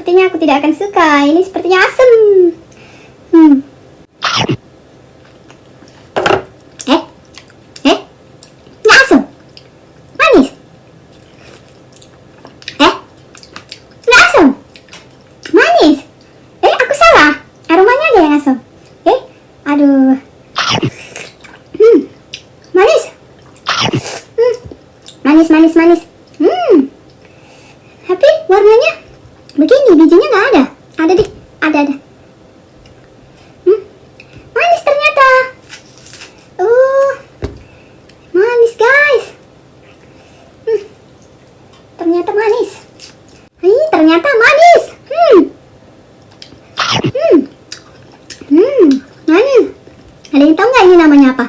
sepertinya aku tidak akan suka. Ini sepertinya asam. Nggak asam. Manis. Nggak asam. Manis. Aku salah. Aromanya aja yang asam. Aduh. Manis. Manis. Tapi warnanya begini, bijinya nggak ada. Ada deh, ada. Manis ternyata. Manis guys. Ternyata manis. Ternyata manis. Manis. Ada yang tahu nggak ini namanya apa?